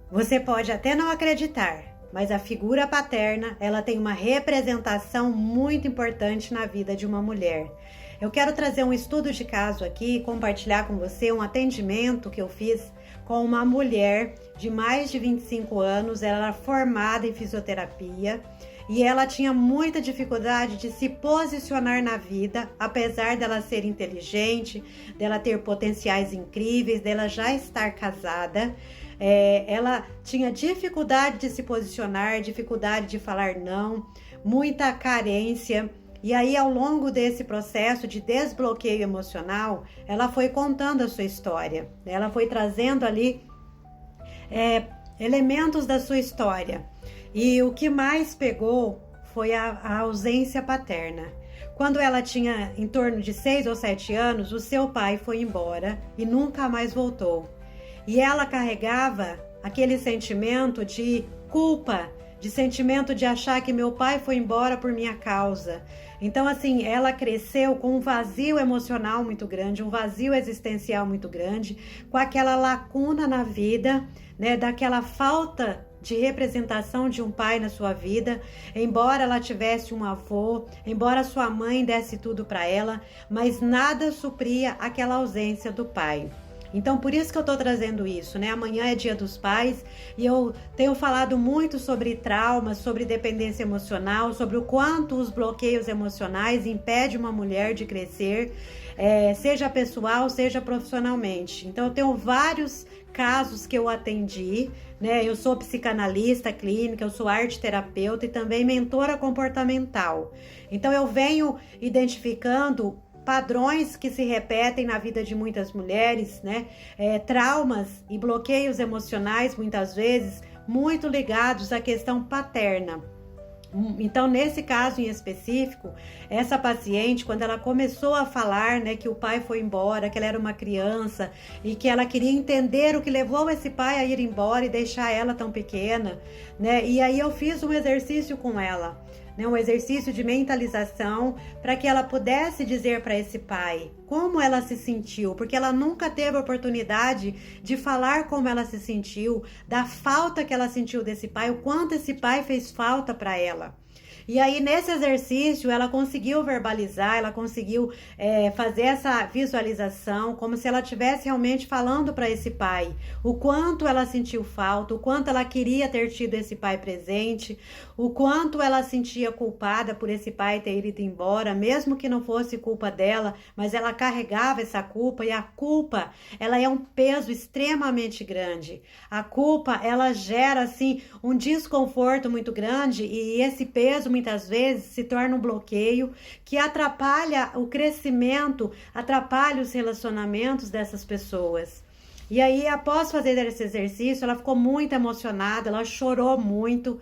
Você pode até não acreditar, mas a figura paterna, ela tem uma representação muito importante na vida de uma mulher. Eu quero trazer um estudo de caso aqui e compartilhar com você um atendimento que eu fiz com uma mulher de mais de 25 anos, ela era formada em fisioterapia e ela tinha muita dificuldade de se posicionar na vida, apesar dela ser inteligente, dela ter potenciais incríveis, dela já estar casada. Ela tinha dificuldade de se posicionar, dificuldade de falar não, muita carência. E aí, ao longo desse processo de desbloqueio emocional, ela foi contando a sua história. Ela foi trazendo ali elementos da sua história. E o que mais pegou foi a ausência paterna. Quando ela tinha em torno de 6 ou 7 anos, o seu pai foi embora e nunca mais voltou. E ela carregava aquele sentimento de culpa, de sentimento de achar que meu pai foi embora por minha causa. Então, assim, ela cresceu com um vazio emocional muito grande, um vazio existencial muito grande, com aquela lacuna na vida, né, daquela falta de representação de um pai na sua vida, embora ela tivesse um avô, embora sua mãe desse tudo para ela, mas nada supria aquela ausência do pai. Então, por isso que eu tô trazendo isso, né? Amanhã é Dia dos Pais e eu tenho falado muito sobre traumas, sobre dependência emocional, sobre o quanto os bloqueios emocionais impedem uma mulher de crescer, seja pessoal, seja profissionalmente. Então, eu tenho vários casos que eu atendi, né? Eu sou psicanalista clínica, eu sou arte terapeuta e também mentora comportamental. Então, eu venho identificando padrões que se repetem na vida de muitas mulheres, né? Traumas e bloqueios emocionais, muitas vezes, muito ligados à questão paterna. Então, nesse caso em específico, essa paciente, quando ela começou a falar, né, que o pai foi embora, que ela era uma criança e que ela queria entender o que levou esse pai a ir embora e deixar ela tão pequena, né? E aí eu fiz um exercício com ela, né, um exercício de mentalização para que ela pudesse dizer para esse pai como ela se sentiu, porque ela nunca teve a oportunidade de falar como ela se sentiu, da falta que ela sentiu desse pai, o quanto esse pai fez falta para ela. E aí, nesse exercício, ela conseguiu verbalizar, ela conseguiu fazer essa visualização, como se ela estivesse realmente falando para esse pai o quanto ela sentiu falta, o quanto ela queria ter tido esse pai presente, o quanto ela sentia culpada por esse pai ter ido embora, mesmo que não fosse culpa dela, mas ela carregava essa culpa, e a culpa, ela é um peso extremamente grande. A culpa, ela gera, assim, um desconforto muito grande, e esse peso, muitas vezes, se torna um bloqueio que atrapalha o crescimento, atrapalha os relacionamentos dessas pessoas. E aí, após fazer esse exercício, ela ficou muito emocionada, ela chorou muito.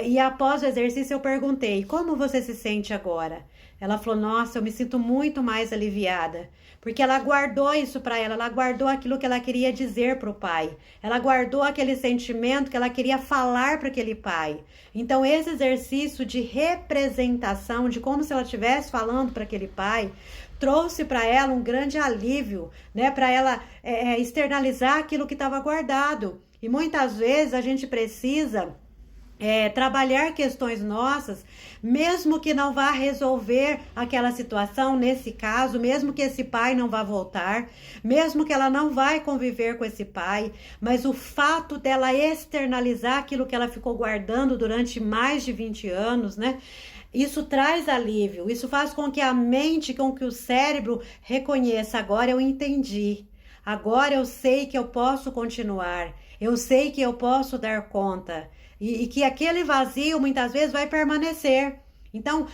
E após o exercício, eu perguntei: como você se sente agora? Ela falou: nossa, eu me sinto muito mais aliviada. Porque ela guardou isso para ela guardou aquilo que ela queria dizer para o pai. Ela guardou aquele sentimento que ela queria falar para aquele pai. Então, esse exercício de representação, de como se ela estivesse falando para aquele pai, trouxe para ela um grande alívio, né? Para ela externalizar aquilo que estava guardado. E muitas vezes a gente precisa trabalhar questões nossas, mesmo que não vá resolver aquela situação, nesse caso, mesmo que esse pai não vá voltar, mesmo que ela não vai conviver com esse pai, mas o fato dela externalizar aquilo que ela ficou guardando durante mais de 20 anos, né? Isso traz alívio, isso faz com que a mente, com que o cérebro reconheça: agora eu entendi, agora eu sei que eu posso continuar, eu sei que eu posso dar conta, e que aquele vazio muitas vezes vai permanecer. Então,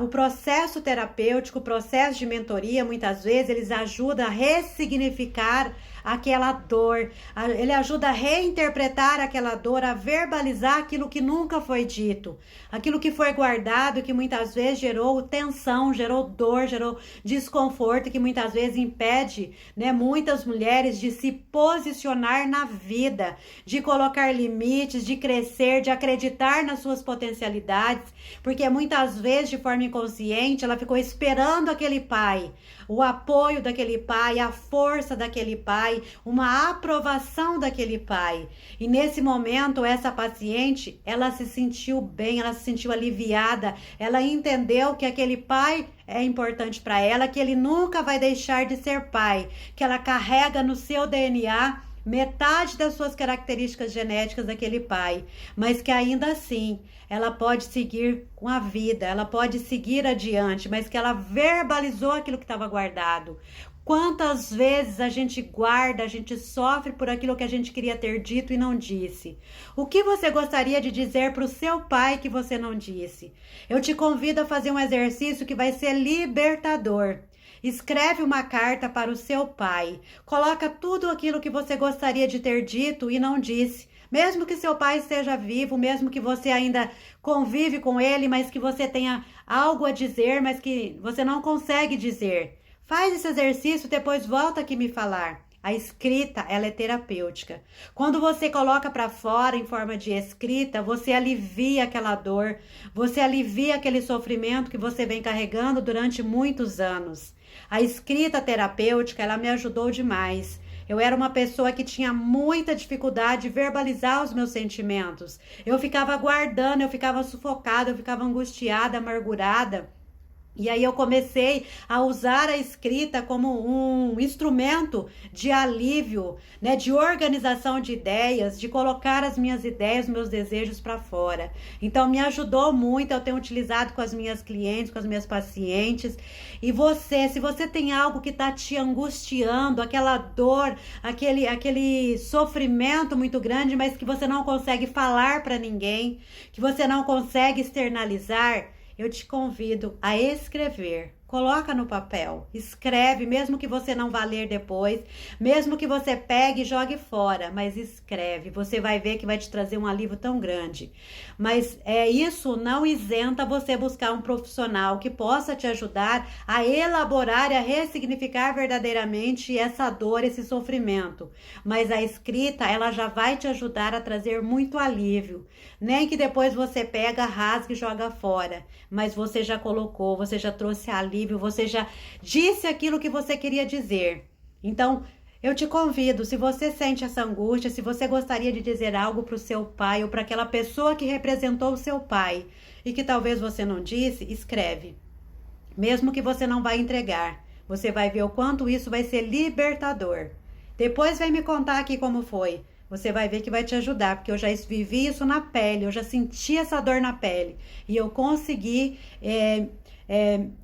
o processo terapêutico, o processo de mentoria, muitas vezes, eles ajudam a ressignificar aquela dor, ele ajuda a reinterpretar aquela dor, a verbalizar aquilo que nunca foi dito, aquilo que foi guardado, que muitas vezes gerou tensão, gerou dor, gerou desconforto, que muitas vezes impede, né, muitas mulheres de se posicionar na vida, de colocar limites, de crescer, de acreditar nas suas potencialidades, porque muitas vezes, de forma inconsciente, ela ficou esperando aquele pai, o apoio daquele pai, a força daquele pai, pai, uma aprovação daquele pai. E nesse momento, essa paciente, ela se sentiu bem, ela se sentiu aliviada, ela entendeu que aquele pai é importante para ela, que ele nunca vai deixar de ser pai, que ela carrega no seu DNA metade das suas características genéticas daquele pai, mas que ainda assim ela pode seguir com a vida, ela pode seguir adiante, mas que ela verbalizou aquilo que estava guardado. Quantas vezes a gente guarda, a gente sofre por aquilo que a gente queria ter dito e não disse? O que você gostaria de dizer para o seu pai que você não disse? Eu te convido a fazer um exercício que vai ser libertador. Escreve uma carta para o seu pai. Coloca tudo aquilo que você gostaria de ter dito e não disse. Mesmo que seu pai esteja vivo, mesmo que você ainda convive com ele, mas que você tenha algo a dizer, mas que você não consegue dizer. Faz esse exercício, depois volta aqui me falar. A escrita, ela é terapêutica. Quando você coloca para fora em forma de escrita, você alivia aquela dor, você alivia aquele sofrimento que você vem carregando durante muitos anos. A escrita terapêutica, ela me ajudou demais. Eu era uma pessoa que tinha muita dificuldade de verbalizar os meus sentimentos. Eu ficava guardando, eu ficava sufocada, eu ficava angustiada, amargurada. E aí eu comecei a usar a escrita como um instrumento de alívio, né, de organização de ideias, de colocar as minhas ideias, meus desejos para fora. Então me ajudou muito, eu tenho utilizado com as minhas clientes, com as minhas pacientes. E você, se você tem algo que está te angustiando, aquela dor, aquele sofrimento muito grande, mas que você não consegue falar para ninguém, que você não consegue externalizar, eu te convido a escrever. Coloca no papel, escreve, mesmo que você não vá ler depois, mesmo que você pegue e jogue fora, mas escreve, você vai ver que vai te trazer um alívio tão grande. Mas isso não isenta você buscar um profissional que possa te ajudar a elaborar e a ressignificar verdadeiramente essa dor, esse sofrimento. Mas a escrita, ela já vai te ajudar a trazer muito alívio. Nem que depois você pega, rasga e joga fora, mas você já colocou, você já trouxe alívio, você já disse aquilo que você queria dizer. Então, eu te convido, se você sente essa angústia, se você gostaria de dizer algo para o seu pai ou para aquela pessoa que representou o seu pai e que talvez você não disse, escreve. Mesmo que você não vai entregar, você vai ver o quanto isso vai ser libertador. Depois vem me contar aqui como foi. Você vai ver que vai te ajudar, porque eu já vivi isso na pele, eu já senti essa dor na pele e eu consegui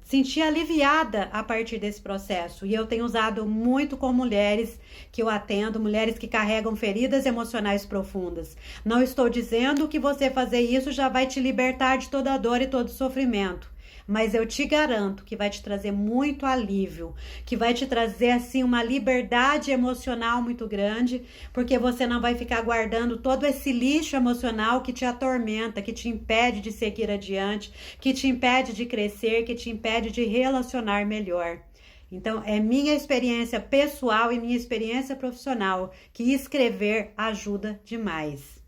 sentir aliviada a partir desse processo. E eu tenho usado muito com mulheres que eu atendo, mulheres que carregam feridas emocionais profundas. Não estou dizendo que você fazer isso já vai te libertar de toda a dor e todo o sofrimento. Mas eu te garanto que vai te trazer muito alívio, que vai te trazer assim uma liberdade emocional muito grande, porque você não vai ficar guardando todo esse lixo emocional que te atormenta, que te impede de seguir adiante, que te impede de crescer, que te impede de relacionar melhor. Então, é minha experiência pessoal e minha experiência profissional que escrever ajuda demais.